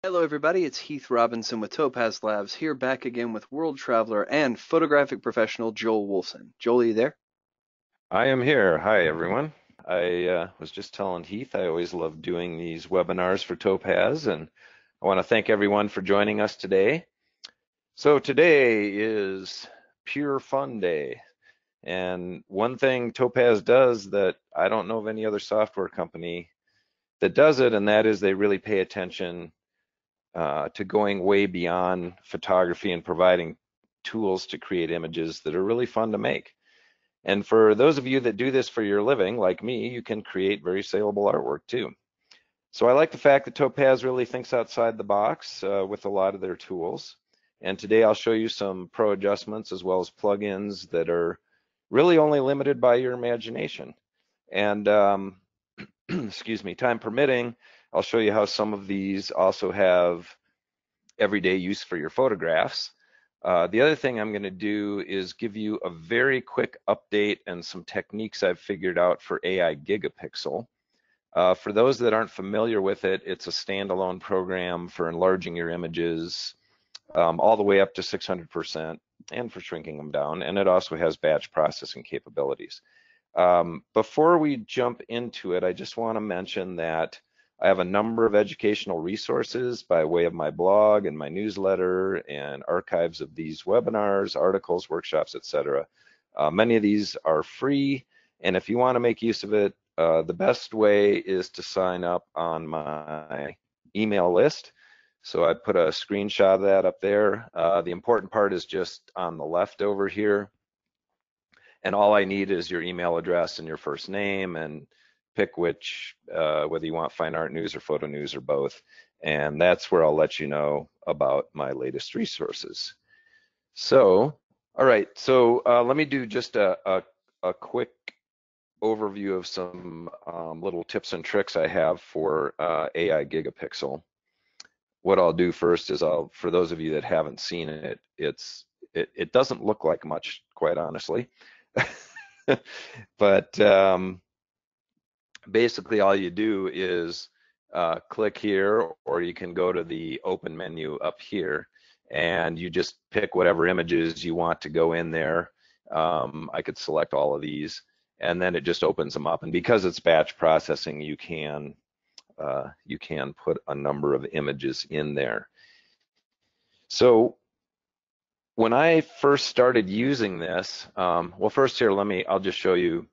Hello everybody, it's Heath Robinson with Topaz Labs, here back again with world traveler and photographic professional Joel Wolfson. Joel, are you there? I am here. Hi, everyone. I was just telling Heath I always love doing these webinars for Topaz, and I want to thank everyone for joining us today. So today is Pure Fun Day, and one thing Topaz does that I don't know of any other software company that does it, and that is they really pay attention to going way beyond photography and providing tools to create images that are really fun to make. And for those of you that do this for your living, like me, you can create very saleable artwork too. So I like the fact that Topaz really thinks outside the box with a lot of their tools. And today I'll show you some pro adjustments as well as plugins that are really only limited by your imagination. And excuse me, time permitting, I'll show you how some of these also have everyday use for your photographs. The other thing I'm going to do is give you a very quick update and some techniques I've figured out for AI Gigapixel. For those that aren't familiar with it, it's a standalone program for enlarging your images all the way up to 600% and for shrinking them down. And it also has batch processing capabilities. Before we jump into it, I just want to mention that I have a number of educational resources by way of my blog and my newsletter and archives of these webinars, articles, workshops, etc. Many of these are free, and if you want to make use of it, the best way is to sign up on my email list. So I put a screenshot of that up there. The important part is just on the left over here. And all I need is your email address and your first name, and pick which, whether you want fine art news or photo news or both. And that's where I'll let you know about my latest resources. So, all right, so let me do just a quick overview of some little tips and tricks I have for AI Gigapixel. What I'll do first is for those of you that haven't seen it, it doesn't look like much, quite honestly. But basically all you do is click here, or you can go to the open menu up here, and you just pick whatever images you want to go in there. I could select all of these, and then it just opens them up. And because it's batch processing, you can put a number of images in there. So when I first started using this, well, first here, I'll just show you.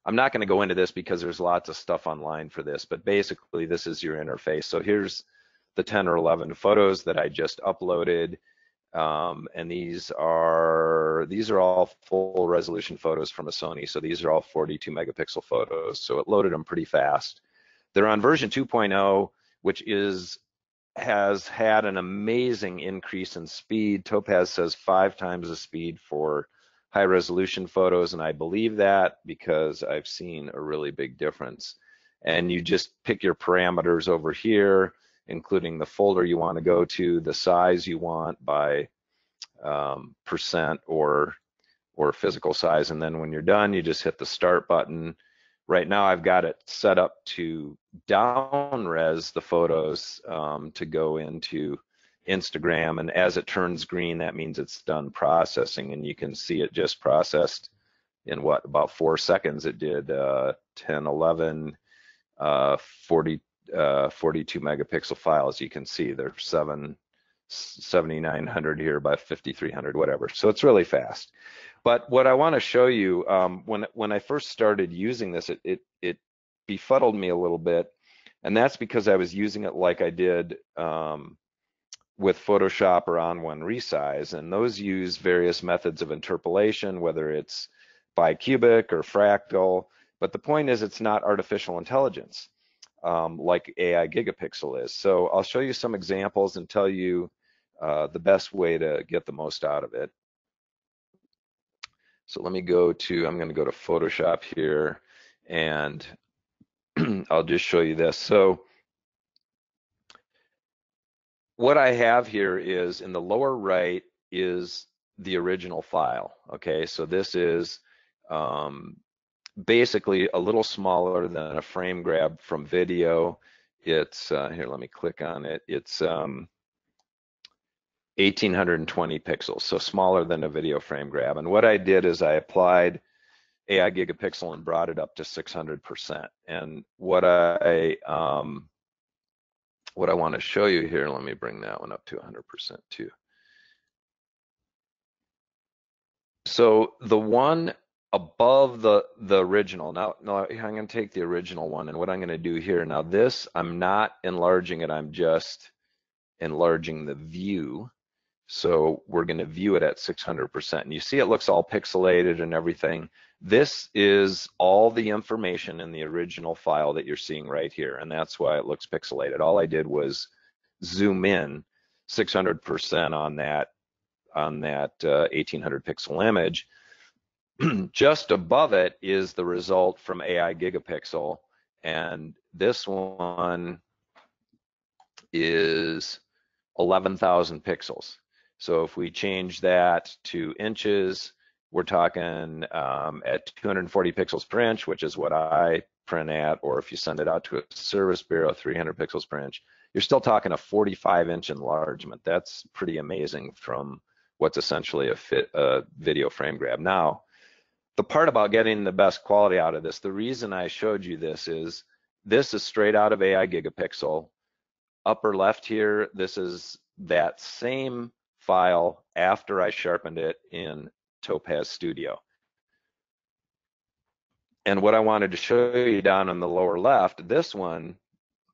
I'm not going to go into this because there's lots of stuff online for this, but basically this is your interface. So here's the 10 or 11 photos that I just uploaded, and these are all full resolution photos from a Sony. So these are all 42 megapixel photos. So it loaded them pretty fast. They're on version 2.0, which has had an amazing increase in speed. Topaz says 5 times the speed for high resolution photos, and I believe that because I've seen a really big difference. And you just pick your parameters over here, including the folder you want to go to, the size you want by percent or physical size, and then when you're done, you just hit the start button. Right now I've got it set up to down res the photos to go into Instagram, and as it turns green, that means it's done processing, and you can see it just processed in about 4 seconds. It did 10, 11, 40, 42 megapixel files. You can see there's 7,900 here by 5,300, whatever. So it's really fast. But what I want to show you, when I first started using this, it befuddled me a little bit, and that's because I was using it like I did with Photoshop or On1 Resize, and those use various methods of interpolation, whether it's bicubic or fractal. But the point is, it's not artificial intelligence like AI Gigapixel is. So I'll show you some examples and tell you the best way to get the most out of it. So let me I'm going to go to Photoshop here, and I'll just show you this. So what I have here is in the lower right is the original file. Okay, so this is basically a little smaller than a frame grab from video. it's here, let me click on it. It's 1820 pixels, so smaller than a video frame grab. And what I did is I applied AI gigapixel and brought it up to 600%. And what I want to show you here, let me bring that one up to 100% too. So the one above the original, now I'm going to take the original one, and what I'm going to do here, now this, I'm not enlarging it, I'm just enlarging the view. So we're going to view it at 600%. And you see it looks all pixelated and everything. This is all the information in the original file that you're seeing right here, and that's why it looks pixelated. All I did was zoom in 600% on that 1800 pixel image. Just above it is the result from AI gigapixel, and this one is 11,000 pixels. So if we change that to inches, we're talking at 240 pixels per inch, which is what I print at, or if you send it out to a service bureau, 300 pixels per inch, you're still talking a 45-inch enlargement. That's pretty amazing from what's essentially a video frame grab. Now, the part about getting the best quality out of this, the reason I showed you this is straight out of AI gigapixel. Upper left here, this is that same file after I sharpened it in Topaz Studio. And what I wanted to show you down on the lower left, this one,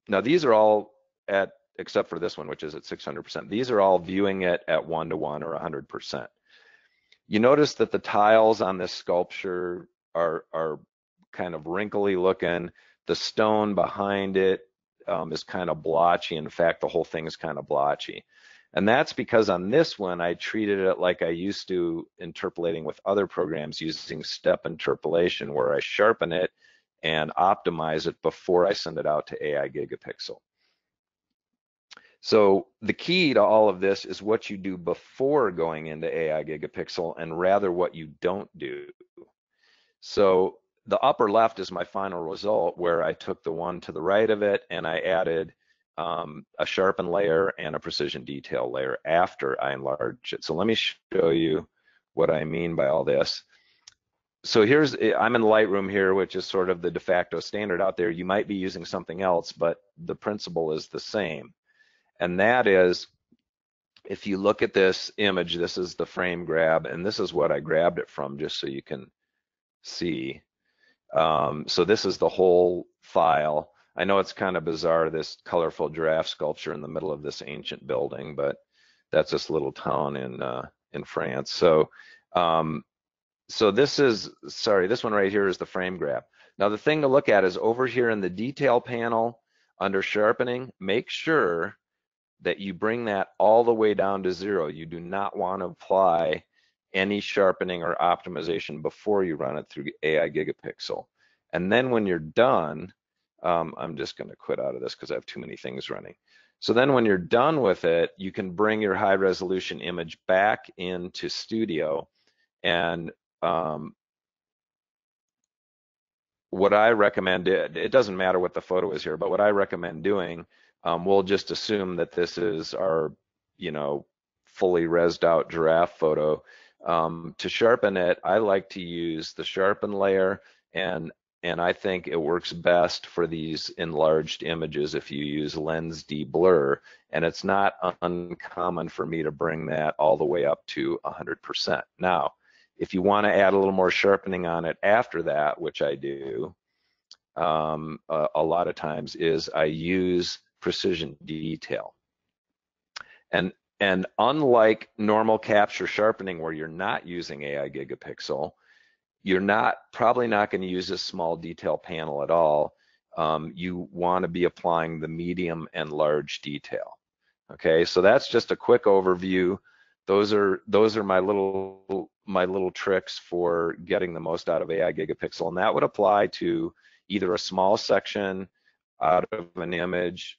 now these are all at, except for this one, which is at 600%, these are all viewing it at 1-to-1 or 100%. You notice that the tiles on this sculpture are kind of wrinkly looking. The stone behind it is kind of blotchy. In fact, the whole thing is kind of blotchy. And that's because on this one, I treated it like I used to interpolating with other programs using step interpolation, where I sharpen it and optimize it before I send it out to AI gigapixel. So the key to all of this is what you do before going into AI gigapixel, and rather what you don't do. So the upper left is my final result, where I took the one to the right of it and I added a sharpen layer and a precision detail layer after I enlarged it. So let me show you what I mean by all this. So I'm in Lightroom here, which is sort of the de facto standard out there. You might be using something else, but the principle is the same. And that is, if you look at this image, this is the frame grab, and this is what I grabbed it from, just so you can see. So this is the whole file. I know it's kind of bizarre, this colorful giraffe sculpture in the middle of this ancient building, but that's this little town in France. So this one right here is the frame grab. Now the thing to look at is over here in the detail panel under sharpening, make sure that you bring that all the way down to 0. You do not want to apply any sharpening or optimization before you run it through AI gigapixel. And then when you're done, I'm just going to quit out of this because I have too many things running. So then when you're done with it, you can bring your high resolution image back into Studio, and what I recommend, it doesn't matter what the photo is here, but what I recommend doing, we'll just assume that this is our, fully rezzed out giraffe photo. To sharpen it, I like to use the sharpen layer, and I think it works best for these enlarged images if you use lens deblur, and it's not uncommon for me to bring that all the way up to 100%. Now, if you want to add a little more sharpening on it after that, which I do a lot of times, is I use precision detail. And unlike normal capture sharpening, where you're not using AI gigapixel, you're probably not going to use a small detail panel at all. You want to be applying the medium and large detail. Okay, so that's just a quick overview. Those are my little tricks for getting the most out of AI gigapixel, and that would apply to either a small section out of an image,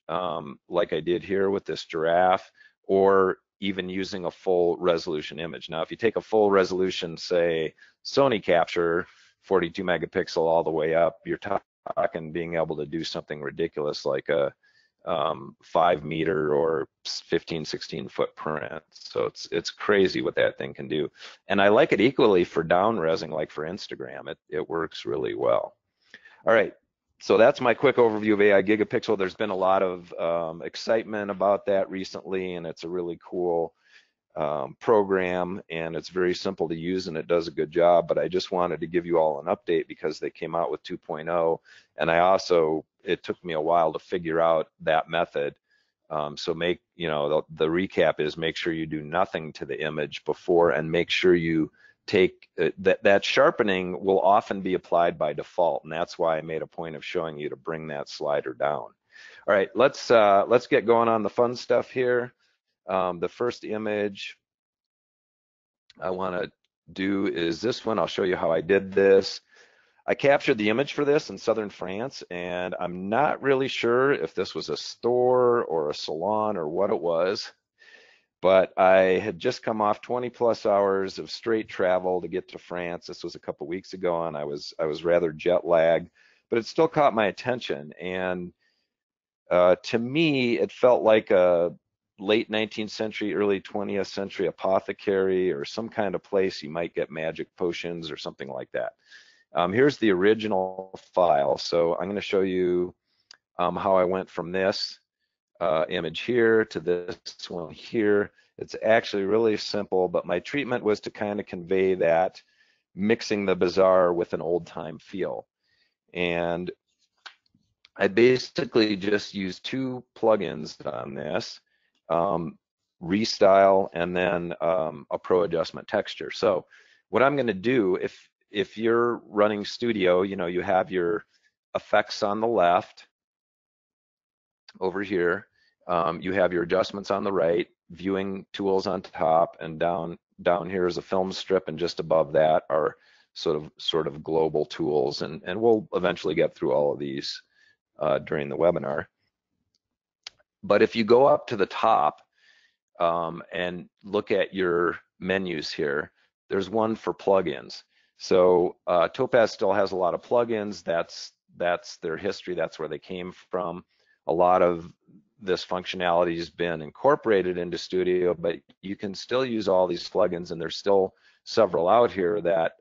like I did here with this giraffe, or even using a full resolution image. Now, if you take a full resolution, say Sony capture, 42 megapixel all the way up, you're talking being able to do something ridiculous like a 5 meter or 15, 16 foot print. So it's crazy what that thing can do. And I like it equally for down resing, like for Instagram. It works really well. All right. So that's my quick overview of AI Gigapixel. There's been a lot of excitement about that recently, and it's a really cool program, and it's very simple to use, and it does a good job. But I just wanted to give you all an update because they came out with 2.0, and it took me a while to figure out that method. So the recap is make sure you do nothing to the image before, and make sure you take that sharpening will often be applied by default, and that's why I made a point of showing you to bring that slider down. All right, let's get going on the fun stuff here. The first image I want to do is this one. I'll show you how I did this. I captured the image for this in southern France, and I'm not really sure if this was a store or a salon or what it was, but I had just come off 20+ hours of straight travel to get to France. This was a couple weeks ago, and I was rather jet lagged, but it still caught my attention. And to me, it felt like a late 19th century, early 20th century apothecary or some kind of place you might get magic potions or something like that. Here's the original file. So I'm going to show you how I went from this image here to this one here. It's actually really simple, but my treatment was to kind of convey that, mixing the bizarre with an old-time feel. And I basically just used two plugins on this, Restyle and then a Pro Adjustment Texture. So what I'm going to do, if you're running Studio, you have your effects on the left over here. You have your adjustments on the right, viewing tools on top, and down here is a film strip, and just above that are sort of global tools, and we'll eventually get through all of these during the webinar. But if you go up to the top and look at your menus here, there's one for plugins. So Topaz still has a lot of plugins. That's their history. That's where they came from. A lot of this functionality has been incorporated into Studio, but you can still use all these plugins, and there's still several out here that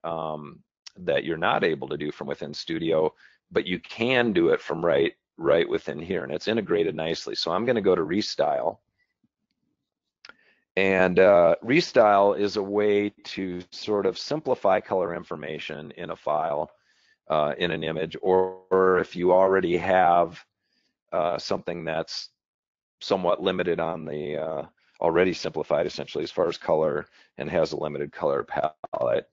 that you're not able to do from within Studio, but you can do it from right within here, and it's integrated nicely. So I'm going to go to Restyle, and Restyle is a way to sort of simplify color information in a file, in an image, or if you already have something that's somewhat limited on the already simplified essentially as far as color and has a limited color palette,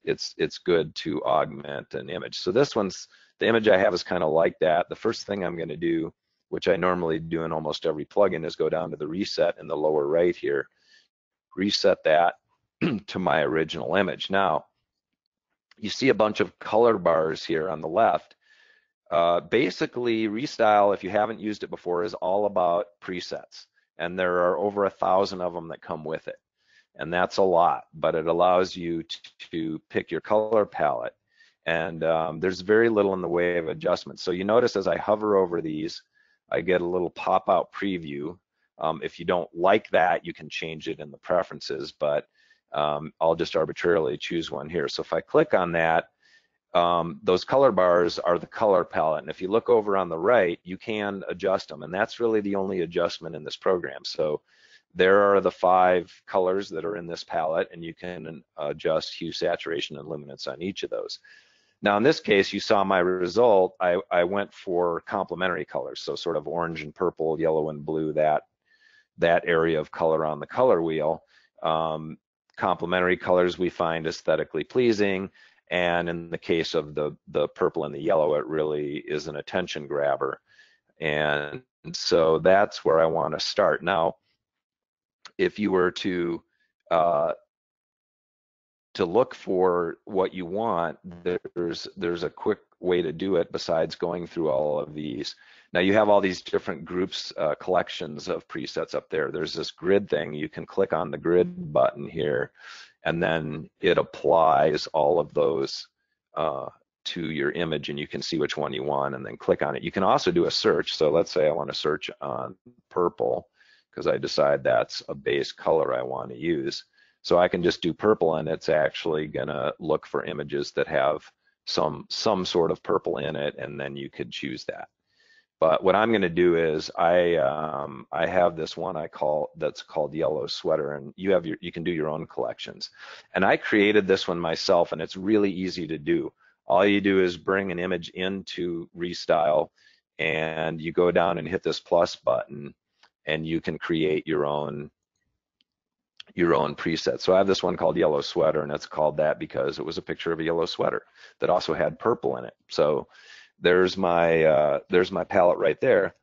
it's good to augment an image. So this one's, the image I have is kind of like that. The first thing I'm going to do, which I normally do in almost every plugin, is go down to the reset in the lower right here, reset that to my original image. Now, you see a bunch of color bars here on the left. Basically, Restyle, if you haven't used it before, is all about presets, and there are over 1,000 of them that come with it, and that's a lot, but it allows you to pick your color palette, and there's very little in the way of adjustments. So you notice as I hover over these, I get a little pop-out preview. If you don't like that, you can change it in the preferences, but I'll just arbitrarily choose one here. So if I click on that, those color bars are the color palette, and if you look over on the right, you can adjust them, and that's really the only adjustment in this program. So there are the 5 colors that are in this palette, and you can adjust hue, saturation, and luminance on each of those. Now in this case, you saw my result. I went for complementary colors, so sort of orange and purple, yellow and blue, that area of color on the color wheel. Complementary colors we find aesthetically pleasing, and in the case of the purple and the yellow, it really is an attention grabber. And so that's where I want to start. Now, if you were to look for what you want, there's a quick way to do it besides going through all of these. Now you have all these different groups, collections of presets up there. There's this grid thing. You can click on the grid button here, and then it applies all of those to your image and you can see which one you want and then click on it. You can also do a search. So let's say I want to search on purple because I decide that's a base color I want to use. So I can just do purple and it's actually gonna look for images that have some sort of purple in it, and then you could choose that. But what I'm going to do is I have this one that's called Yellow Sweater, and you can do your own collections. And I created this one myself, and it's really easy to do. All you do is bring an image into Restyle, and you go down and hit this plus button, and you can create your own preset. So I have this one called Yellow Sweater, and it's called that because it was a picture of a yellow sweater that also had purple in it. So there's my palette right there,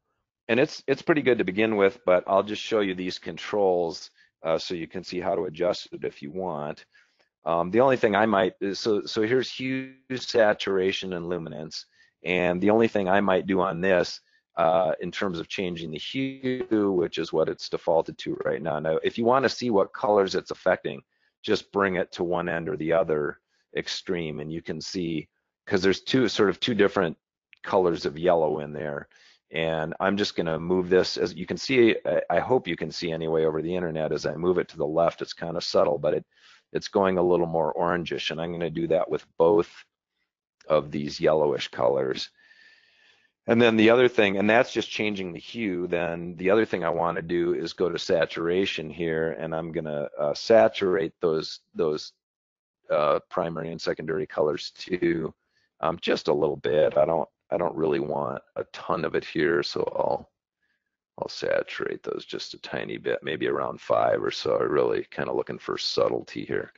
and it's pretty good to begin with, but I'll just show you these controls so you can see how to adjust it if you want. The only thing I might is, so here's hue, saturation, and luminance, and the only thing I might do on this in terms of changing the hue, which is what it's defaulted to right now. Now, if you want to see what colors it's affecting, just bring it to one end or the other extreme, and you can see, because there's two different colors of yellow in there. And I'm just going to move this, as you can see, I hope you can see anyway over the internet, as I move it to the left, it's kind of subtle, but it's going a little more orangish, and I'm going to do that with both of these yellowish colors. And then the other thing, and that's just changing the hue, then the other thing I want to do is go to saturation here, and I'm going to saturate those primary and secondary colors too, just a little bit. I don't really want a ton of it here, so I'll saturate those just a tiny bit, maybe around 5 or so. I'm really kind of looking for subtlety here.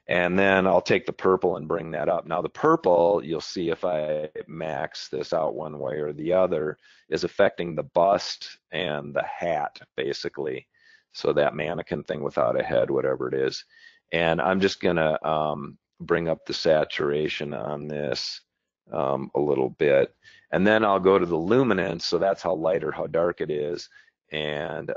And then I'll take the purple and bring that up. Now the purple, you'll see if I max this out one way or the other, is affecting the bust and the hat, basically. So that mannequin thing without a head, whatever it is. And I'm just gonna bring up the saturation on this a little bit. And then I'll go to the luminance, so that's how light or how dark it is. And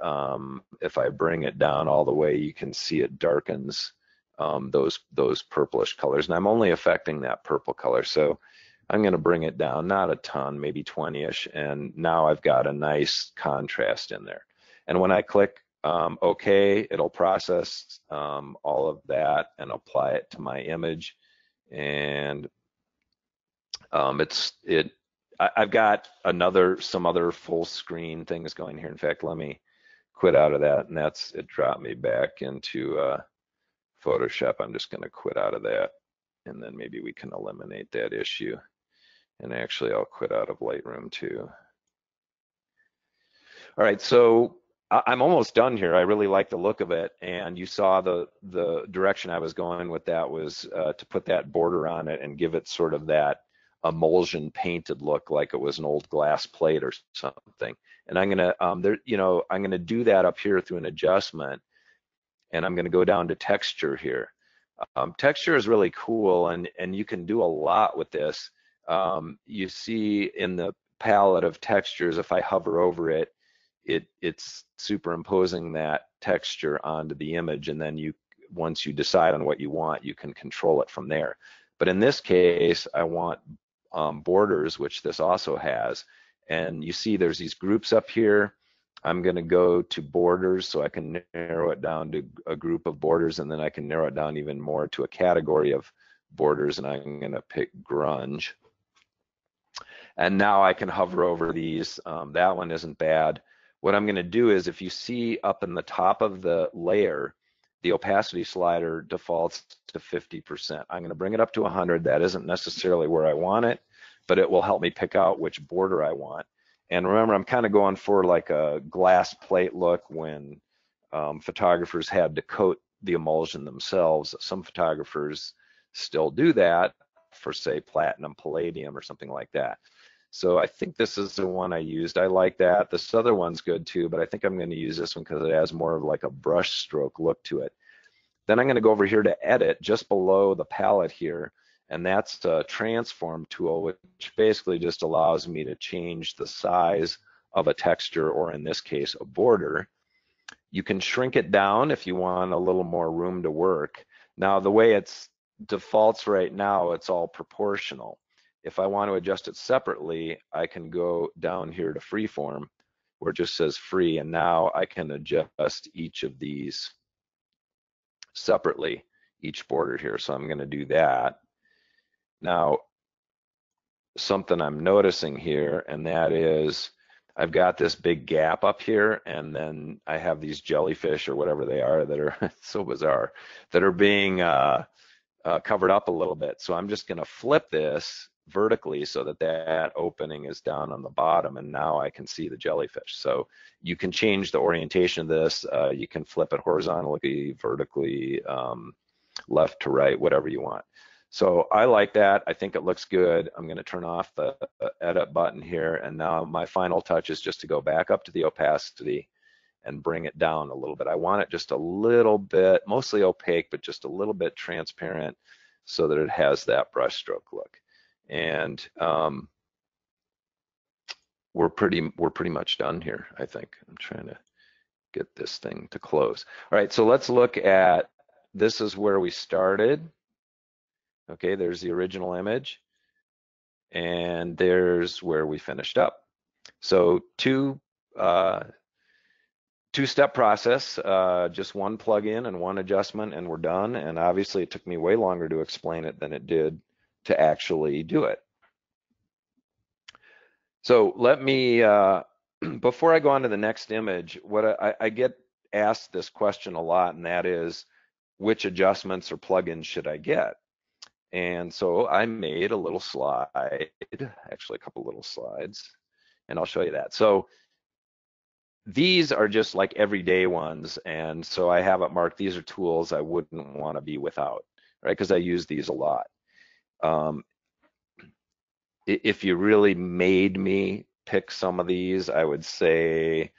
if I bring it down all the way, you can see it darkens those purplish colors. And I'm only affecting that purple color. So I'm going to bring it down, not a ton, maybe 20-ish. And now I've got a nice contrast in there. And when I click OK, it'll process all of that and apply it to my image. And I've got some other full screen things going here. In fact, let me quit out of that, and it dropped me back into Photoshop. I'm just going to quit out of that, and then maybe we can eliminate that issue. And actually, I'll quit out of Lightroom too. All right, so I'm almost done here. I really like the look of it, and you saw the direction I was going with that was to put that border on it and give it sort of that emulsion painted look, like it was an old glass plate or something. And I'm gonna I'm gonna do that up here through an adjustment, and I'm gonna go down to texture here. Texture is really cool, and you can do a lot with this. You see in the palette of textures, if I hover over it, it's superimposing that texture onto the image, and then once you decide on what you want, you can control it from there. But in this case, I want borders, which this also has, and you see there's these groups up here. I'm going to go to borders, so I can narrow it down to a group of borders, and then I can narrow it down even more to a category of borders, and I'm going to pick grunge. And now I can hover over these. That one isn't bad. What I'm going to do is, if you see up in the top of the layer, the opacity slider defaults to 50%. I'm going to bring it up to 100. That isn't necessarily where I want it, but it will help me pick out which border I want. And remember, I'm kind of going for like a glass plate look when photographers had to coat the emulsion themselves. Some photographers still do that for, say, platinum, palladium, or something like that. So I think this is the one I used. I like that. This other one's good too, but I think I'm going to use this one because it has more of like a brush stroke look to it. Then I'm going to go over here to edit, just below the palette here, and that's the transform tool, which basically just allows me to change the size of a texture, or in this case, a border. You can shrink it down if you want a little more room to work. Now, the way it's defaults right now, it's all proportional. if I want to adjust it separately, I can go down here to freeform where it just says free, and now I can adjust each of these separately, each border here. So I'm going to do that. Now, something I'm noticing here, and that is I've got this big gap up here, and then I have these jellyfish or whatever they are that are so bizarre, that are being covered up a little bit. So I'm just going to flip this vertically so that that opening is down on the bottom, and now I can see the jellyfish. So you can change the orientation of this. You can flip it horizontally, vertically, left to right, whatever you want. So I like that. I think it looks good. I'm going to turn off the edit button here, and now my final touch is just to go back up to the opacity and bring it down a little bit. I want it just a little bit, mostly opaque, but just a little bit transparent so that it has that brushstroke look. And we're pretty much done here, I think. I'm trying to get this thing to close. All right, so let's look at, this is where we started. Okay, there's the original image, and there's where we finished up. So two-step process, just one plugin and one adjustment, and we're done. And obviously it took me way longer to explain it than it did to actually do it. So let me, before I go on to the next image, what I get asked this question a lot, and that is, which adjustments or plugins should I get? And so I made a little slide, actually a couple little slides, and I'll show you that. So these are just like everyday ones, and so I have it marked, these are tools I wouldn't want to be without, right? Because I use these a lot. If you really made me pick some of these, I would say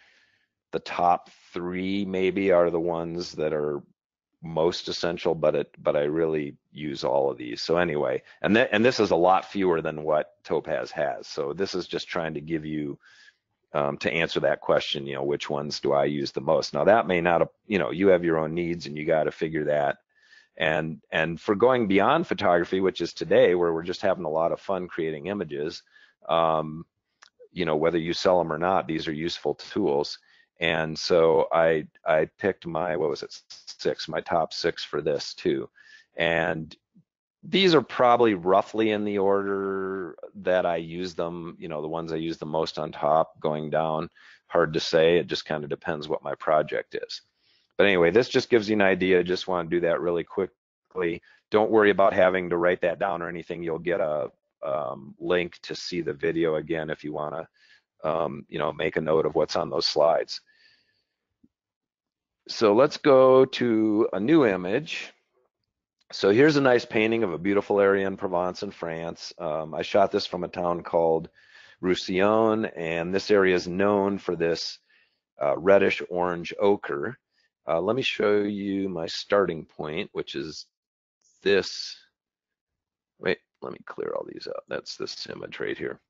the top 3 maybe are the ones that are most essential, but I really use all of these. So anyway, and this is a lot fewer than what Topaz has. So this is just trying to give you to answer that question, you know, which ones do I use the most? Now that may not, you know, you have your own needs and you got to figure that. And for going beyond photography, which is today, where we're just having a lot of fun creating images, you know, whether you sell them or not, these are useful tools. And so I picked my, what was it, 6, my top 6 for this too. And these are probably roughly in the order that I use them, you know, the ones I use the most on top, going down, hard to say. It just kind of depends what my project is. But anyway, this just gives you an idea. Just want to do that really quickly. Don't worry about having to write that down or anything. You'll get a link to see the video again if you want to, you know, make a note of what's on those slides. So let's go to a new image. So here's a nice painting of a beautiful area in Provence in France. I shot this from a town called Roussillon, and this area is known for this reddish orange ochre. Let me show you my starting point, which is this. Wait, let me clear all these up. That's this image right here.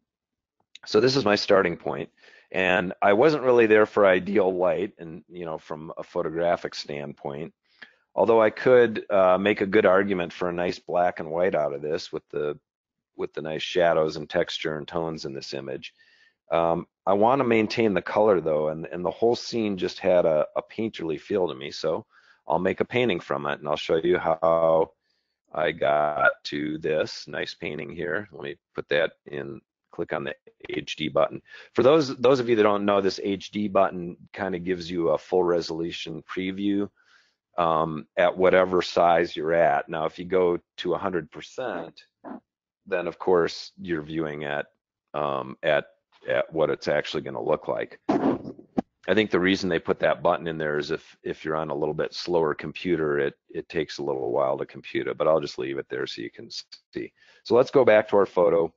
So this is my starting point, and I wasn't really there for ideal light, and you know, from a photographic standpoint. Although I could make a good argument for a nice black and white out of this with the nice shadows and texture and tones in this image. I want to maintain the color though, and the whole scene just had a painterly feel to me. So I'll make a painting from it, and I'll show you how I got to this nice painting here. Let me put that in. Click on the HD button. For those of you that don't know, this HD button kind of gives you a full resolution preview at whatever size you're at. Now, if you go to 100%, then of course you're viewing at what it's actually going to look like. I think the reason they put that button in there is if you're on a little bit slower computer, it takes a little while to compute it, but I'll just leave it there so you can see. So let's go back to our photo.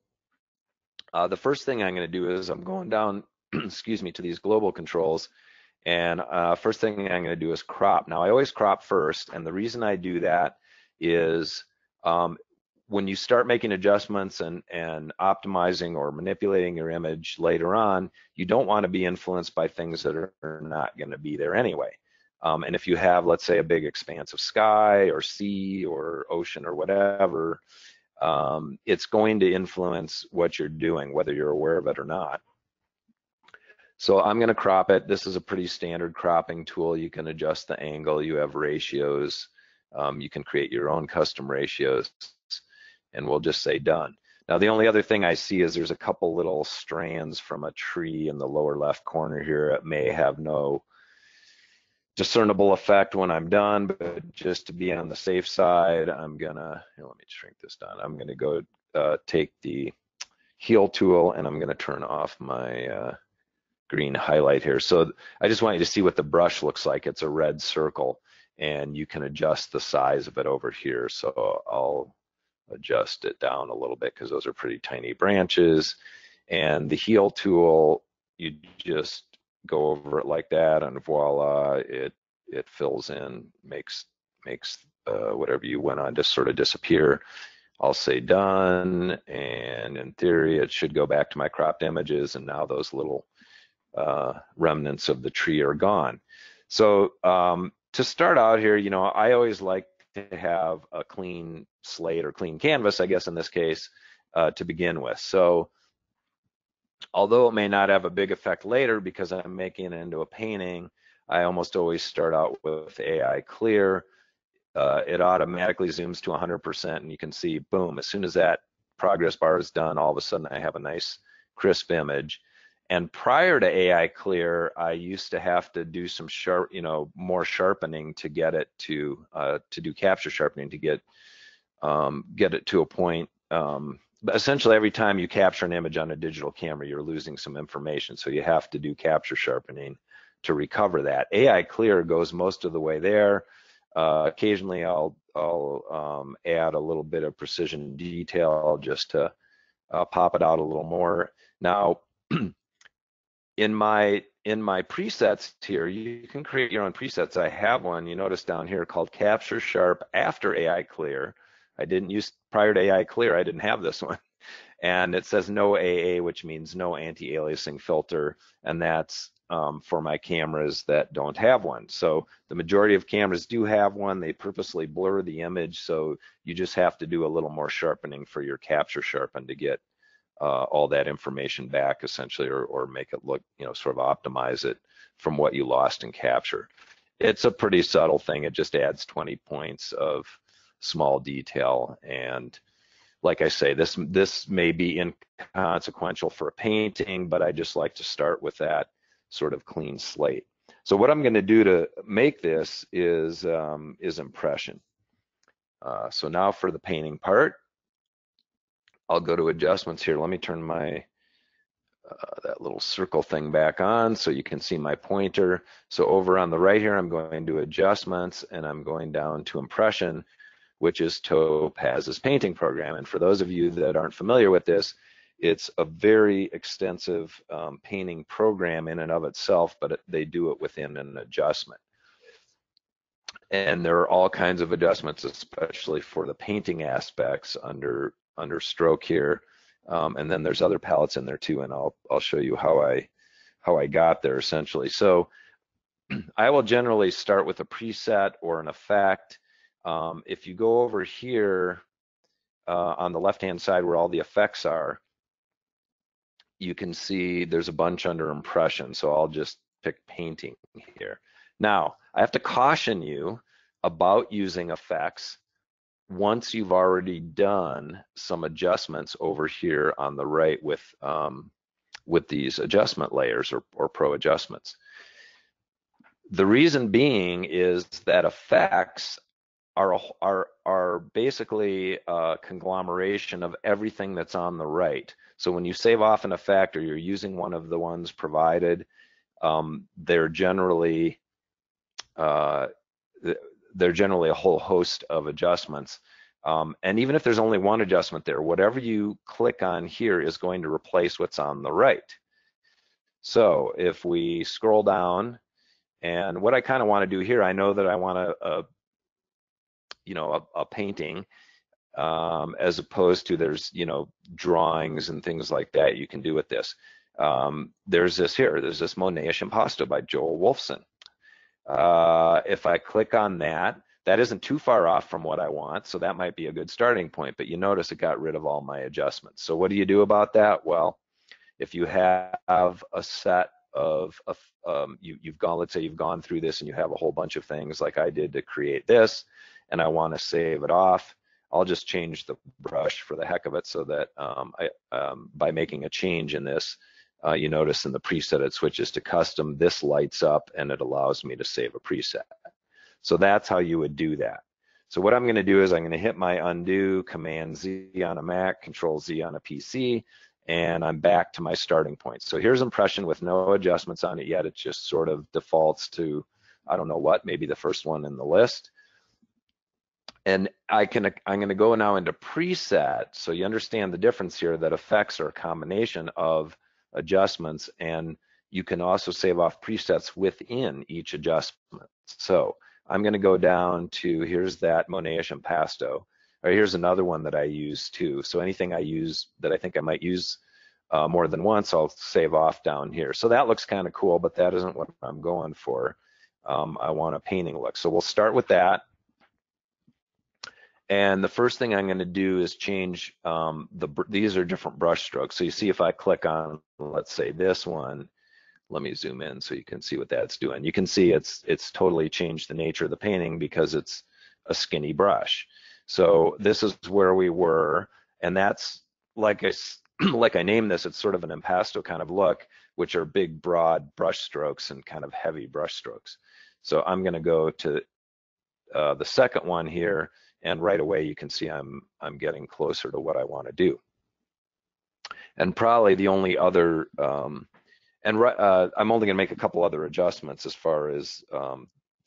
The first thing I'm going to do is I'm going down, excuse me, to these global controls. And first thing I'm going to do is crop. Now I always crop first, and the reason I do that is when you start making adjustments and optimizing or manipulating your image later on, you don't want to be influenced by things that are not going to be there anyway. And if you have, let's say, a big expanse of sky or sea or ocean or whatever, it's going to influence what you're doing, whether you're aware of it or not. So I'm going to crop it. This is a pretty standard cropping tool. You can adjust the angle. You have ratios. You can create your own custom ratios, and we'll just say done. Now, the only other thing I see is there's a couple little strands from a tree in the lower left corner here. It may have no discernible effect when I'm done, but just to be on the safe side, I'm gonna, here, let me shrink this down. I'm gonna go take the heal tool, and I'm gonna turn off my green highlight here. So I just want you to see what the brush looks like. It's a red circle, and you can adjust the size of it over here. So I'll adjust it down a little bit because those are pretty tiny branches. And the heal tool, you just go over it like that, and voila, it fills in, makes whatever you went on just sort of disappear. I'll say done, and in theory it should go back to my cropped images, and now those little remnants of the tree are gone. So to start out here, you know, I always like to have a clean slate or clean canvas, I guess in this case, to begin with. So although it may not have a big effect later because I'm making it into a painting, I almost always start out with AI Clear. It automatically zooms to 100%, and you can see, boom, as soon as that progress bar is done, all of a sudden I have a nice crisp image. And prior to AI Clear, I used to have to do some more sharpening to get it to do capture sharpening to get it to a point. But essentially, every time you capture an image on a digital camera, you're losing some information. So you have to do capture sharpening to recover that. AI Clear goes most of the way there. Occasionally, I'll add a little bit of precision detail just to pop it out a little more. Now, in my presets here, you can create your own presets. I have one, you notice down here, called Capture Sharp after AI Clear. I didn't use, prior to AI Clear, I didn't have this one. And it says no AA, which means no anti-aliasing filter, and that's for my cameras that don't have one. So the majority of cameras do have one. They purposely blur the image, so you just have to do a little more sharpening for your capture sharpen to get all that information back, essentially, or make it look, you know, sort of optimize it from what you lost in capture. It's a pretty subtle thing. It just adds 20 points of small detail, and like I say, this may be inconsequential for a painting, but I just like to start with that sort of clean slate. So what I'm going to do to make this is impression. So now for the painting part, I'll go to adjustments here. Let me turn my that little circle thing back on so you can see my pointer. So over on the right here, I'm going to adjustments, and I'm going down to impression, which is Topaz's painting program. And for those of you that aren't familiar with this, it's a very extensive painting program in and of itself, but they do it within an adjustment. And there are all kinds of adjustments, especially for the painting aspects under stroke here. And then there's other palettes in there too, and I'll show you how I got there essentially. So I will generally start with a preset or an effect. If you go over here on the left-hand side where all the effects are, you can see there's a bunch under impression. So I'll just pick painting here. Now, I have to caution you about using effects once you've already done some adjustments over here on the right with these adjustment layers or pro adjustments. The reason being is that effects are basically a conglomeration of everything that's on the right. So when you save off an effect or you're using one of the ones provided, they're generally a whole host of adjustments. And even if there's only one adjustment there, whatever you click on here is going to replace what's on the right. So if we scroll down, and what I kind of want to do here, I know that I want a painting, as opposed to there's, drawings and things like that you can do with this. There's this Monetish Impasto by Joel Wolfson. If I click on that, That isn't too far off from what I want, so that might be a good starting point, but you notice it got rid of all my adjustments. So what do you do about that? Well, if you have a set of, you've gone, let's say you've gone through this and you have a whole bunch of things like I did to create this, and I want to save it off, I'll just change the brush for the heck of it so that by making a change in this, you notice in the preset it switches to custom, this lights up and it allows me to save a preset. So that's how you would do that. So what I'm going to do is I'm going to hit my undo, Command Z on a Mac, Control Z on a PC, and I'm back to my starting point. So here's Impression with no adjustments on it yet. It just sort of defaults to, I don't know what, maybe the first one in the list. And I'm going to go now into preset. So you understand the difference here, that effects are a combination of adjustments, and you can also save off presets within each adjustment. So I'm going to go down to, here's that Monet Impasto, or here's another one that I use too. So anything I use that I think I might use more than once, I'll save off down here. So that looks kind of cool, but that isn't what I'm going for. I want a painting look. So we'll start with that. And the first thing I'm going to do is change, these are different brush strokes. So you see if I click on, let's say this one, let me zoom in so you can see what that's doing. You can see it's totally changed the nature of the painting because it's a skinny brush. So this is where we were, and that's like I named this, it's sort of an impasto kind of look, which are big, broad brush strokes and kind of heavy brush strokes. So I'm going to go to the second one here, and right away you can see I'm getting closer to what I want to do. And probably the only other, I'm only going to make a couple other adjustments as far as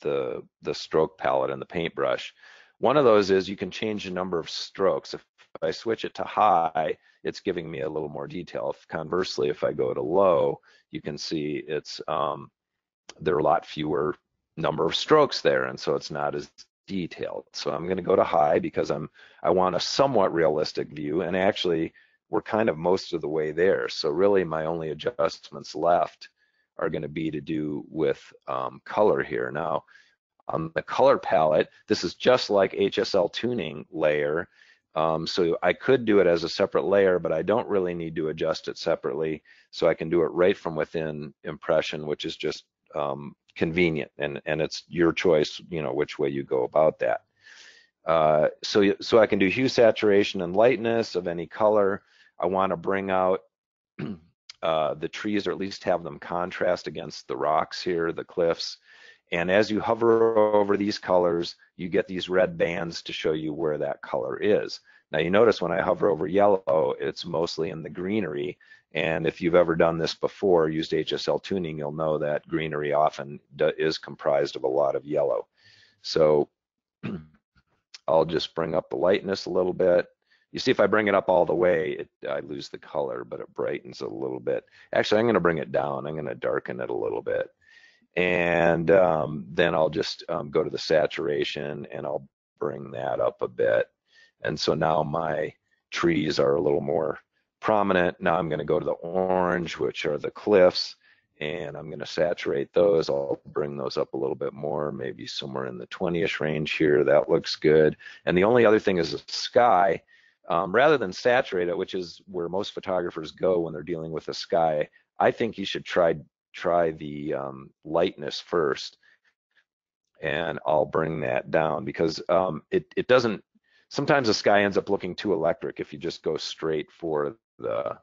the stroke palette and the paintbrush. One of those is you can change the number of strokes. If I switch it to high, it's giving me a little more detail. Conversely, if I go to low, you can see it's there are a lot fewer number of strokes there, and so it's not as detailed. So I'm going to go to high because I want a somewhat realistic view, and actually we're kind of most of the way there. So really my only adjustments left are going to be to do with color here. Now on the color palette, this is just like HSL tuning layer. So I could do it as a separate layer, but I don't really need to adjust it separately. So I can do it right from within Impression, which is just convenient, and it's your choice, you know, which way you go about that. So I can do hue, saturation, and lightness of any color. I want to bring out the trees, or at least have them contrast against the rocks here, the cliffs. And as you hover over these colors, you get these red bands to show you where that color is. Now you notice when I hover over yellow, it's mostly in the greenery. And if you've ever done this before, used HSL tuning, you'll know that greenery often is comprised of a lot of yellow. So I'll just bring up the lightness a little bit. You see if I bring it up all the way, I lose the color, but it brightens a little bit. Actually, I'm going to bring it down. I'm going to darken it a little bit. And then I'll just go to the saturation and I'll bring that up a bit. And so now my trees are a little more prominent. Now I'm going to go to the orange, which are the cliffs, and I'm going to saturate those. I'll bring those up a little bit more, maybe somewhere in the 20-ish range here. That looks good. And the only other thing is the sky. Rather than saturate it, which is where most photographers go when they're dealing with the sky, I think you should try the lightness first, and I'll bring that down because it doesn't, sometimes the sky ends up looking too electric if you just go straight for the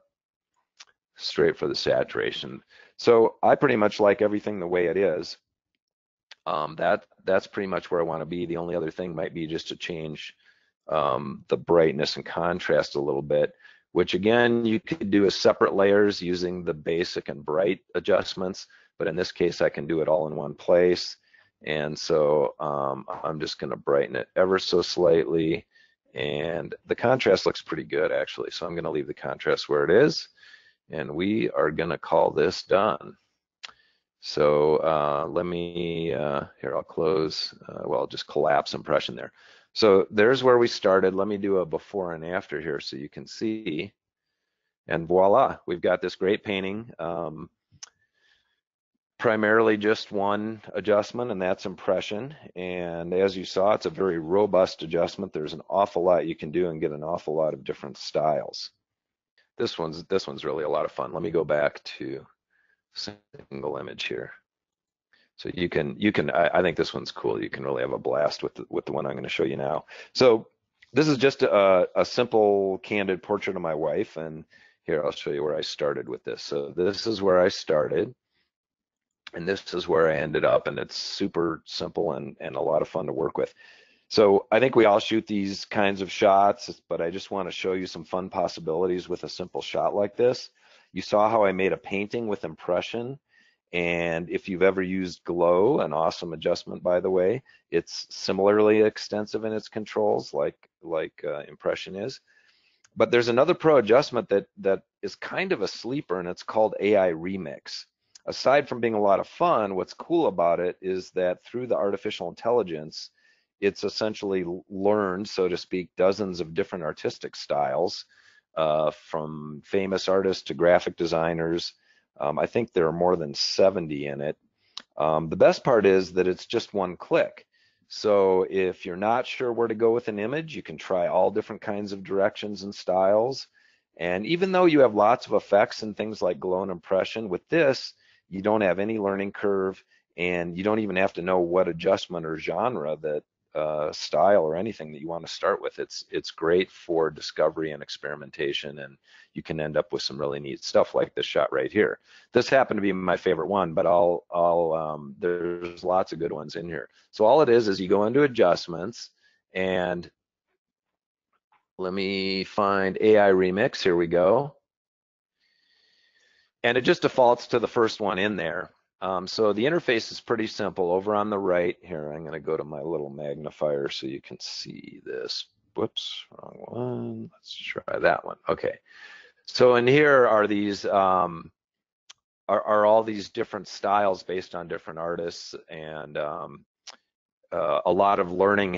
saturation. So I pretty much like everything the way it is. That's pretty much where I want to be. The only other thing might be just to change the brightness and contrast a little bit, which again, you could do as separate layers using the basic and bright adjustments, but in this case, I can do it all in one place. And so I'm just going to brighten it ever so slightly, and the contrast looks pretty good actually. So I'm going to leave the contrast where it is, and we are going to call this done. So let me, here I'll close, well, I'll just collapse Impression there. So there's where we started. Let me do a before and after here so you can see. And voila, we've got this great painting. primarily just one adjustment, and that's impression. And as you saw, it's a very robust adjustment. There's an awful lot you can do and get an awful lot of different styles. This one's really a lot of fun. Let me go back to single image here. So I think this one's cool. You can really have a blast with the one I'm going to show you now. So this is just a simple candid portrait of my wife, and here I'll show you where I started with this. So this is where I started, and this is where I ended up, and it's super simple and a lot of fun to work with. So I think we all shoot these kinds of shots, but I just want to show you some fun possibilities with a simple shot like this. You saw how I made a painting with impression, and if you've ever used Glow, an awesome adjustment by the way, it's similarly extensive in its controls like impression is. But there's another pro adjustment that is kind of a sleeper, and it's called AI Remix. Aside from being a lot of fun, what's cool about it is that through the artificial intelligence, it's essentially learned, so to speak, dozens of different artistic styles, from famous artists to graphic designers. I think there are more than 70 in it. The best part is that it's just one click. So if you're not sure where to go with an image, you can try all different kinds of directions and styles. And even though you have lots of effects and things like glow and impression, with this, you don't have any learning curve, and you don't even have to know what adjustment or genre that style or anything that you want to start with. It's great for discovery and experimentation, and you can end up with some really neat stuff like this shot right here. This happened to be my favorite one, but there's lots of good ones in here. So all it is you go into adjustments, and let me find AI Remix. Here we go. And it just defaults to the first one in there. So the interface is pretty simple. Over on the right here, I'm going to go to my little magnifier so you can see this. Whoops, wrong one. Let's try that one. Okay. So in here are these are all these different styles based on different artists, and a lot of learning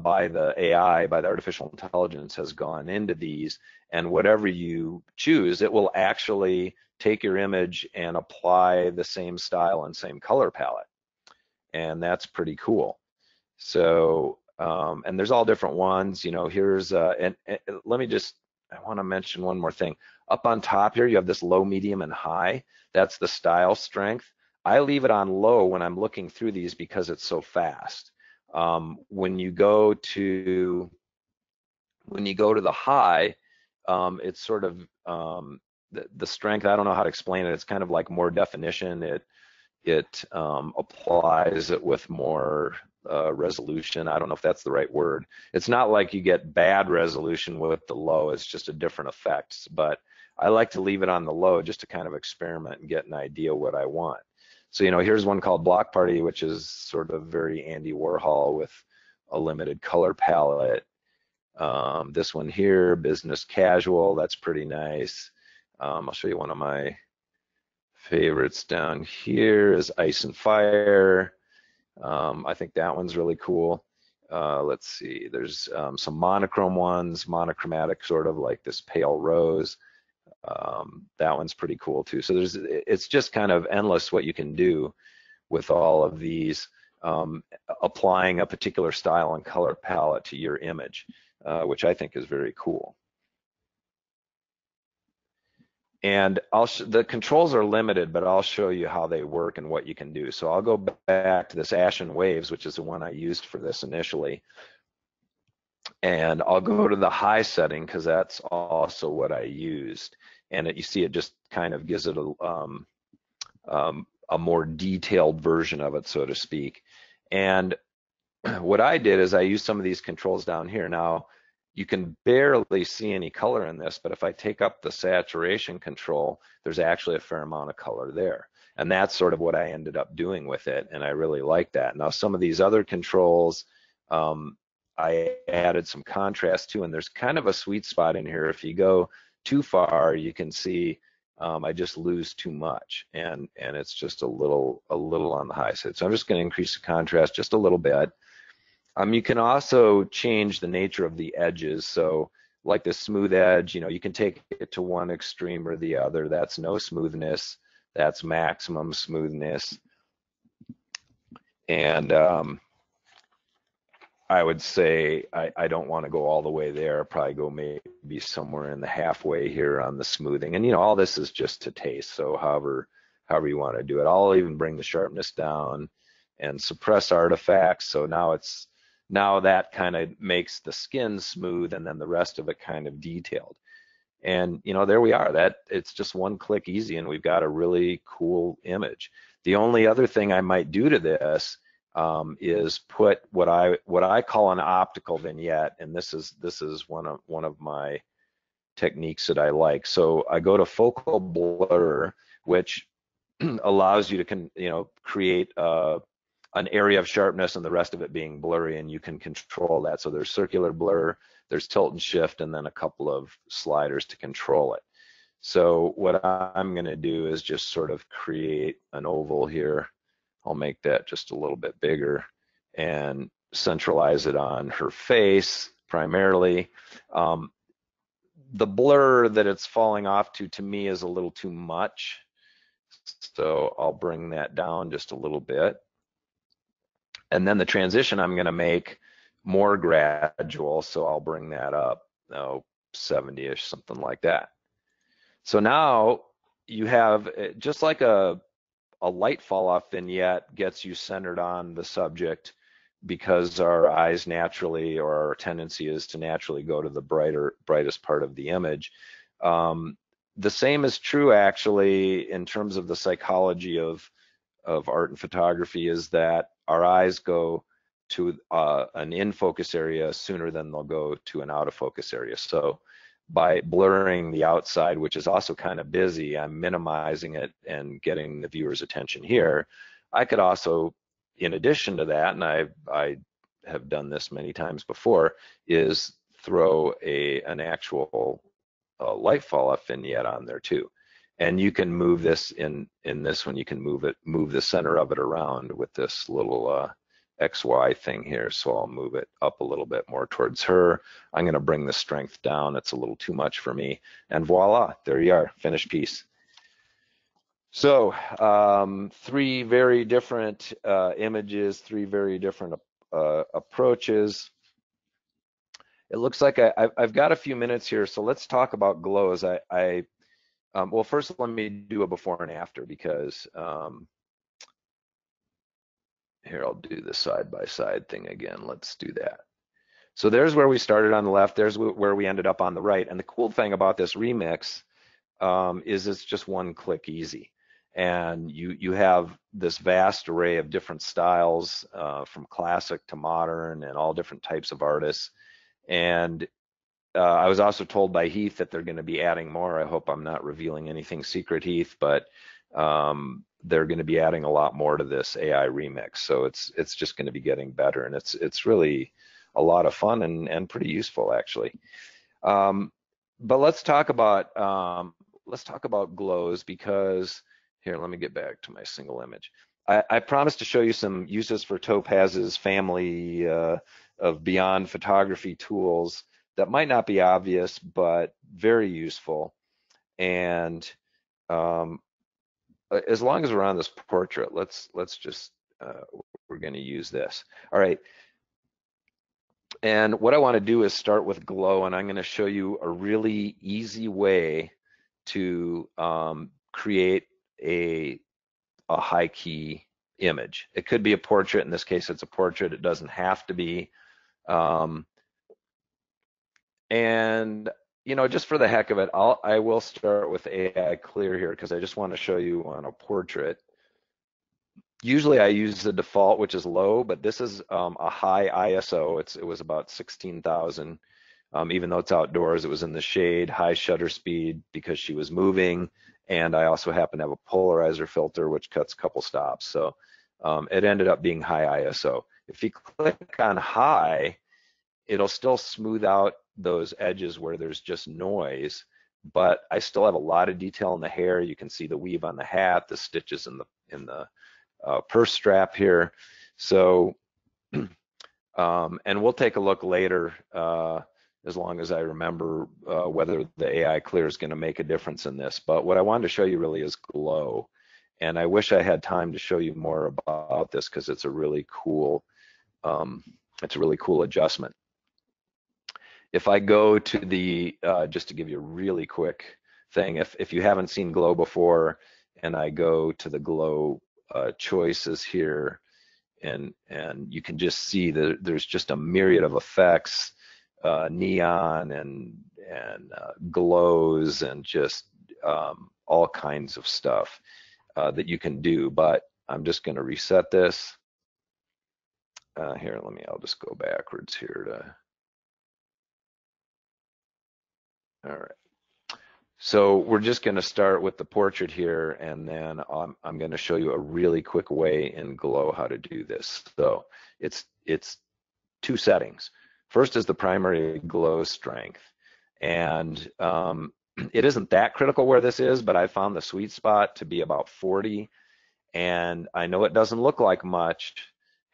by the AI, by the artificial intelligence, has gone into these. And whatever you choose, it will actually take your image and apply the same style and same color palette. And that's pretty cool. So, and there's all different ones, you know, here's, and let me just, I want to mention one more thing. Up on top here, you have this low, medium, and high. That's the style strength. I leave it on low when I'm looking through these because it's so fast. When you go to the high, it's sort of, the strength, I don't know how to explain it. It's kind of like more definition. It applies it with more resolution. I don't know if that's the right word. It's not like you get bad resolution with the low. It's just a different effect. But I like to leave it on the low just to kind of experiment and get an idea what I want. So, you know, here's one called Block Party, which is sort of very Andy Warhol with a limited color palette. This one here, Business Casual, that's pretty nice. I'll show you one of my favorites down here is Ice and Fire. I think that one's really cool. Let's see, there's some monochrome ones, monochromatic, sort of like this Pale Rose. That one's pretty cool too. So it's just kind of endless what you can do with all of these, applying a particular style and color palette to your image, which I think is very cool. And the controls are limited, but I'll show you how they work and what you can do. So I'll go back to this Ashen Waves, which is the one I used for this initially. And I'll go to the high setting because that's also what I used. And you see it just kind of gives it a more detailed version of it, so to speak. And what I did is I used some of these controls down here. Now, you can barely see any color in this, but if I take up the saturation control, there's actually a fair amount of color there. And that's sort of what I ended up doing with it, and I really like that. Now, some of these other controls, I added some contrast to, and there's kind of a sweet spot in here. If you go too far, you can see I just lose too much, and it's just a little on the high side. So I'm just going to increase the contrast just a little bit. You can also change the nature of the edges. So like the smooth edge, you know, you can take it to one extreme or the other. That's no smoothness. That's maximum smoothness. And I would say I don't want to go all the way there. Probably go maybe somewhere in the halfway here on the smoothing. And all this is just to taste. So however you want to do it. I'll even bring the sharpness down and suppress artifacts. So now that kind of makes the skin smooth, and then the rest of it kind of detailed. And there we are. That it's just one click easy, and we've got a really cool image. The only other thing I might do to this is put what I call an optical vignette, and this is one of my techniques that I like. So I go to focal blur, which allows you to create an area of sharpness and the rest of it being blurry, and you can control that. So there's circular blur, there's tilt and shift, and then a couple of sliders to control it. So what I'm going to do is just sort of create an oval here. I'll make that just a little bit bigger and centralize it on her face primarily. The blur that it's falling off to me is a little too much. So I'll bring that down just a little bit. And then the transition I'm going to make more gradual. So I'll bring that up, 70-ish, something like that. So now you have, just like a light fall off vignette gets you centered on the subject, because our eyes naturally, or our tendency is to naturally go to the brightest part of the image. The same is true actually in terms of the psychology of art and photography, is that our eyes go to an in focus area sooner than they'll go to an out of focus area. So by blurring the outside, which is also kind of busy, I'm minimizing it and getting the viewer's attention here. I could also, in addition to that, and I have done this many times before, is throw an actual light fall off vignette on there too. And you can move this in this one, you can move the center of it around with this little XY thing here. So I'll move it up a little bit more towards her. I'm going to bring the strength down. It's a little too much for me. And voila, there you are, finished piece. So 3 very different images, 3 very different approaches. It looks like I've got a few minutes here, so let's talk about glows. Well, first let me do a before and after, because here, I'll do the side-by-side thing again. Let's do that. So there's where we started on the left. There's where we ended up on the right. And the cool thing about this remix is it's just one click easy. And you have this vast array of different styles, from classic to modern, and all different types of artists. And I was also told by Heath that they're going to be adding more. I hope I'm not revealing anything secret, Heath, but they're going to be adding a lot more to this AI remix. So it's just going to be getting better, and it's really a lot of fun and pretty useful actually. But let's talk about glows, because here, let me get back to my single image. I promised to show you some uses for Topaz's family of beyond photography tools that might not be obvious, but very useful. And as long as we're on this portrait, let's just, we're going to use this. All right. And what I want to do is start with glow, and I'm going to show you a really easy way to create a high key image. It could be a portrait. In this case, it's a portrait. It doesn't have to be. And just for the heck of it, I will start with AI Clear here, because I just want to show you on a portrait. Usually I use the default, which is low, but this is a high ISO. It was about 16,000. Even though it's outdoors, it was in the shade, high shutter speed because she was moving. And I also happen to have a polarizer filter, which cuts a couple stops. So it ended up being high ISO. If you click on high, it'll still smooth out those edges where there's just noise, but I still have a lot of detail in the hair. You can see the weave on the hat, the stitches in the purse strap here. So, and we'll take a look later, as long as I remember whether the AI Clear is going to make a difference in this. But what I wanted to show you really is glow. And I wish I had time to show you more about this because it's a really cool adjustment. If I go to the, just to give you a really quick thing, if you haven't seen Glow before, and I go to the Glow choices here, and you can just see that there's just a myriad of effects, neon and glows, and just all kinds of stuff that you can do. But I'm just going to reset this. Here, I'll just go backwards here to, all right. So we're just going to start with the portrait here, and then I'm going to show you a really quick way in Glow how to do this. So it's two settings. First is the primary glow strength, and it isn't that critical where this is, but I found the sweet spot to be about 40, and I know it doesn't look like much.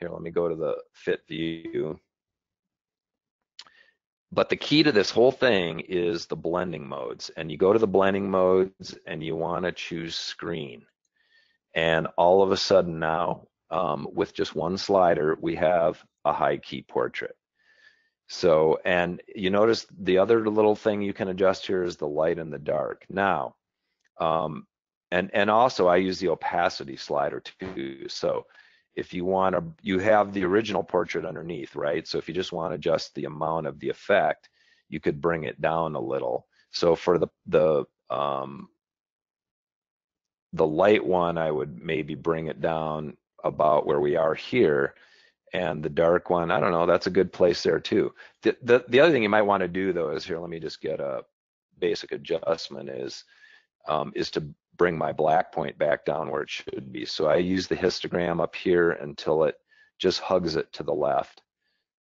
Here, let me go to the fit view. But the key to this whole thing is the blending modes, and you go to the blending modes and you want to choose screen, and all of a sudden now with just one slider we have a high key portrait. So, and you notice the other little thing you can adjust here is the light and the dark. Now, and also I use the opacity slider too. So if you want to, you have the original portrait underneath, right? So if you just want to adjust the amount of the effect, you could bring it down a little. So for the light one, I would maybe bring it down about where we are here. And the dark one, I don't know, that's a good place there too. The other thing you might want to do though is, here, let me just get a basic adjustment, is to bring my black point back down where it should be. So I use the histogram up here until it just hugs it to the left.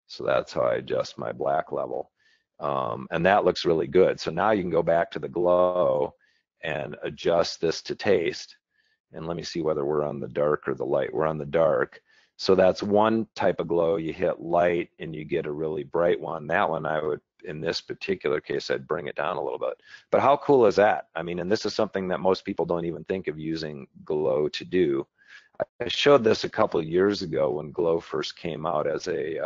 So that's how I adjust my black level. And that looks really good. So now you can go back to the Glow and adjust this to taste. And let me see whether we're on the dark or the light. We're on the dark. So that's one type of glow. You hit light and you get a really bright one. That one I would, in this particular case, I'd bring it down a little bit. But how cool is that? I mean, and this is something that most people don't even think of using Glow to do. I showed this a couple of years ago when Glow first came out as a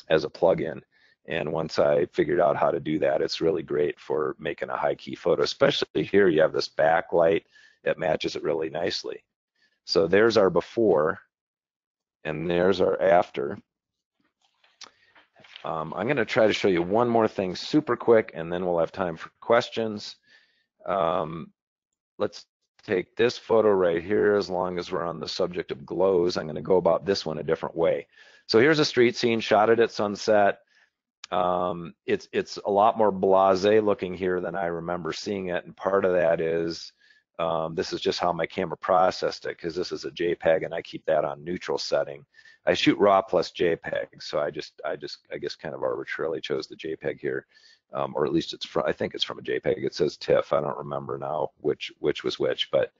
plugin. And once I figured out how to do that, it's really great for making a high key photo, especially here you have this backlight. It matches it really nicely. So there's our before, and there's our after. I'm going to try to show you one more thing super quick, and then we'll have time for questions. Let's take this photo right here. As long as we're on the subject of glows, I'm going to go about this one a different way. So here's a street scene, shot it at sunset. It's a lot more blasé looking here than I remember seeing it, and part of that is this is just how my camera processed it, because this is a JPEG and I keep that on neutral setting. I shoot RAW plus JPEG, so I guess kind of arbitrarily chose the JPEG here, or at least I think it's from a JPEG. It says TIFF. I don't remember now which was which, but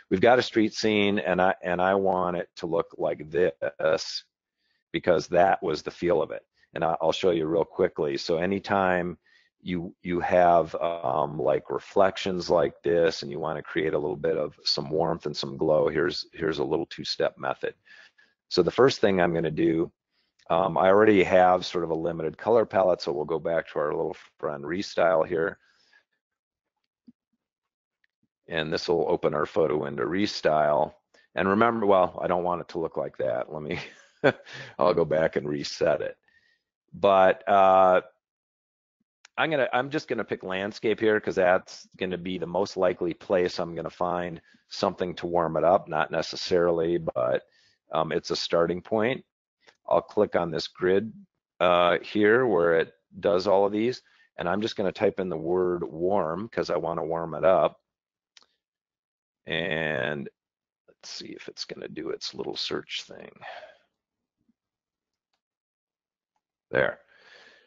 we've got a street scene, and I want it to look like this because that was the feel of it. And I'll show you real quickly. So anytime you have like reflections like this, and you want to create a little bit of some warmth and some glow, here's a little two-step method. So the first thing I'm going to do, I already have sort of a limited color palette, so we'll go back to our little friend Restyle here. And this will open our photo window, Restyle. And remember, well, I don't want it to look like that. Let me, I'll go back and reset it. But I'm just gonna pick landscape here because that's gonna be the most likely place I'm gonna find something to warm it up, not necessarily, but it's a starting point. I'll click on this grid here where it does all of these, and I'm just gonna type in the word warm because I wanna warm it up. And let's see if it's gonna do its little search thing. There.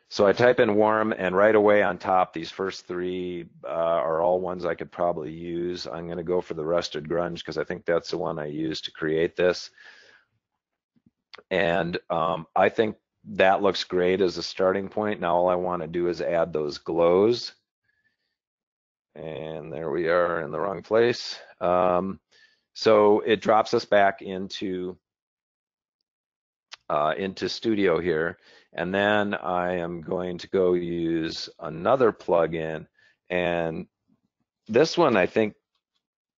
So I type in warm, and right away on top, these first three are all ones I could probably use. I'm going to go for the Rusted Grunge because I think that's the one I used to create this. And I think that looks great as a starting point. Now all I want to do is add those glows. And there we are in the wrong place. So it drops us back into Studio here, and then I am going to go use another plugin, and this one I think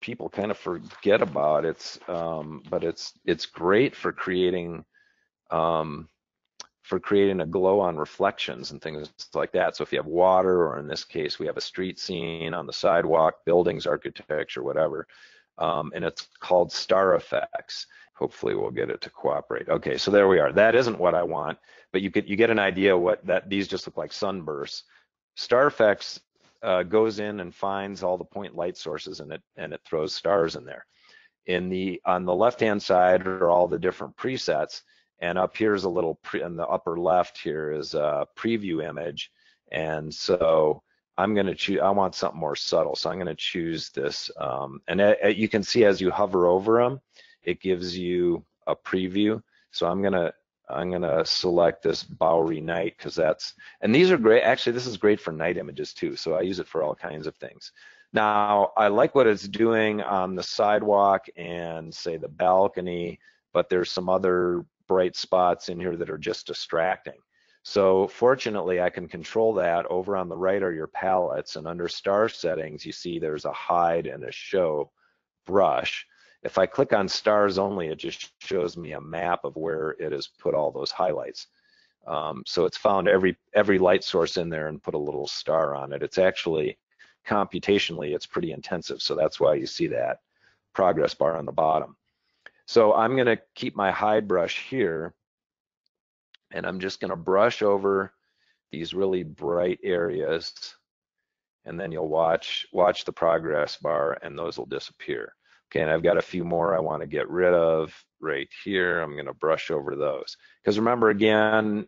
people kind of forget about. But it's great for creating a glow on reflections and things like that. So if you have water, or in this case, we have a street scene on the sidewalk, buildings, architecture, whatever, and it's called Star Effects. Hopefully we'll get it to cooperate. Okay, so there we are. That isn't what I want, but you get an idea what these just look like sunbursts. Star Effects goes in and finds all the point light sources in it, and it throws stars in there. On the left-hand side are all the different presets, and up here is a little in the upper left here is a preview image, and so I'm going to choose. I want something more subtle, so I'm going to choose this. And you can see as you hover over them, it gives you a preview. So I'm gonna select this Bowery Night because and these are great. Actually, this is great for night images too. So I use it for all kinds of things. Now, I like what it's doing on the sidewalk and say the balcony, but there's some other bright spots in here that are just distracting. So fortunately, I can control that. Over on the right are your palettes, and under star settings, you see there's a hide and a show brush. If I click on stars only, it just shows me a map of where it has put all those highlights. So it's found every light source in there and put a little star on it. It's actually, computationally, it's pretty intensive. So that's why you see that progress bar on the bottom. So I'm gonna keep my hide brush here, and I'm just gonna brush over these really bright areas, and then you'll watch the progress bar and those will disappear. Okay, and I've got a few more I want to get rid of right here. I'm going to brush over those. Because remember, again,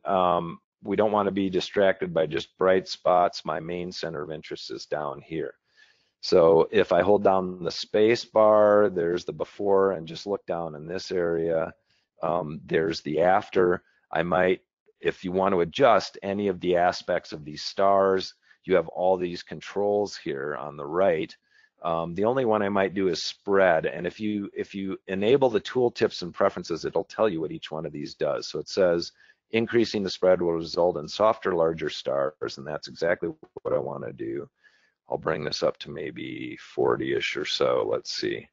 we don't want to be distracted by just bright spots. My main center of interest is down here. So if I hold down the space bar, there's the before, and just look down in this area, there's the after. I might, if you want to adjust any of the aspects of these stars, you have all these controls here on the right. The only one I might do is spread, and if you enable the tooltips and preferences, it'll tell you what each one of these does. So it says increasing the spread will result in softer, larger stars, and that's exactly what I want to do. I'll bring this up to maybe 40-ish or so. Let's see.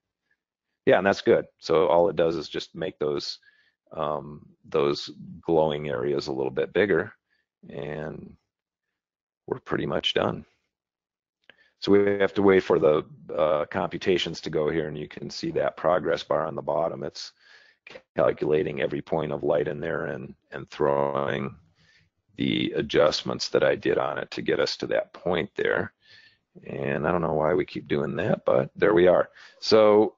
Yeah, and that's good. So all it does is just make those glowing areas a little bit bigger, and we're pretty much done. So we have to wait for the computations to go here, and you can see that progress bar on the bottom. It's calculating every point of light in there and throwing the adjustments that I did on it to get us to that point there. And I don't know why we keep doing that, but there we are. So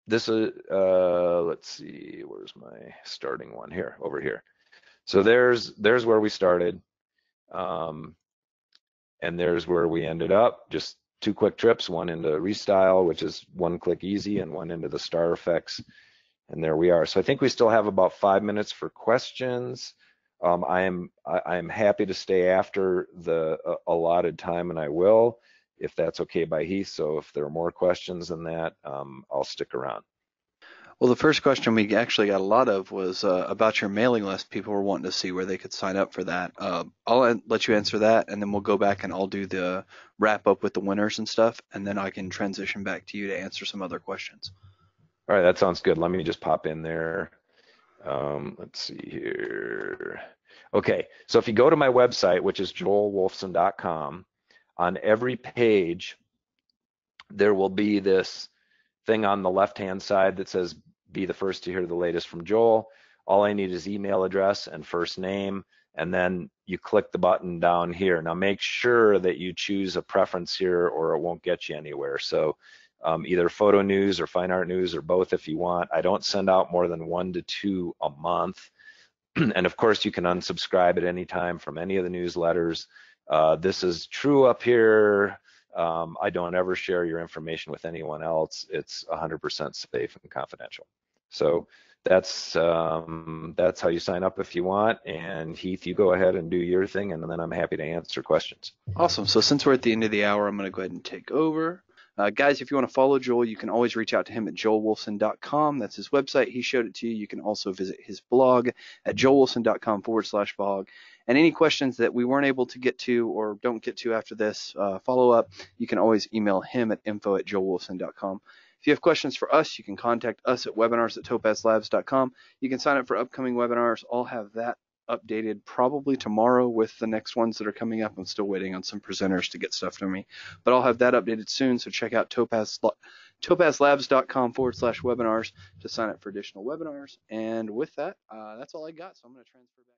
this is, let's see, where's my starting one here? Over here. So there's where we started. And there's where we ended up. Just 2 quick trips, one into Restyle, which is 1 click easy, and one into the Star Effects. And there we are. So I think we still have about 5 minutes for questions. I am happy to stay after the allotted time, and I will, if that's okay by Heath. So if there are more questions than that, I'll stick around. Well, the first question we actually got a lot of was about your mailing list. People were wanting to see where they could sign up for that. I'll let you answer that, and then we'll go back and I'll do the wrap up with the winners and stuff, and then I can transition back to you to answer some other questions. All right, that sounds good. Let me just pop in there. Let's see here. Okay, so if you go to my website, which is joelwolfson.com, on every page, there will be this thing on the left-hand side that says, be the first to hear the latest from Joel. All I need is email address and first name, and then you click the button down here. Now make sure that you choose a preference here or it won't get you anywhere. So either photo news or fine art news or both if you want. I don't send out more than 1 to 2 a month. And of course you can unsubscribe at any time from any of the newsletters. This is true up here. I don't ever share your information with anyone else. It's 100% safe and confidential. So that's how you sign up if you want. And Heath, you go ahead and do your thing, and then I'm happy to answer questions. Awesome. So since we're at the end of the hour, I'm going to go ahead and take over. Guys, if you want to follow Joel, you can always reach out to him at joelwolfson.com. That's his website. He showed it to you. You can also visit his blog at joelwolfson.com/blog. And any questions that we weren't able to get to or don't get to after this follow up, you can always email him at info@joelwolfson.com. If you have questions for us, you can contact us at webinars@topazlabs.com. You can sign up for upcoming webinars. I'll have that updated probably tomorrow with the next ones that are coming up. I'm still waiting on some presenters to get stuff to me, but I'll have that updated soon. So check out topazlabs.com/webinars to sign up for additional webinars. And with that, that's all I got. So I'm going to transfer back.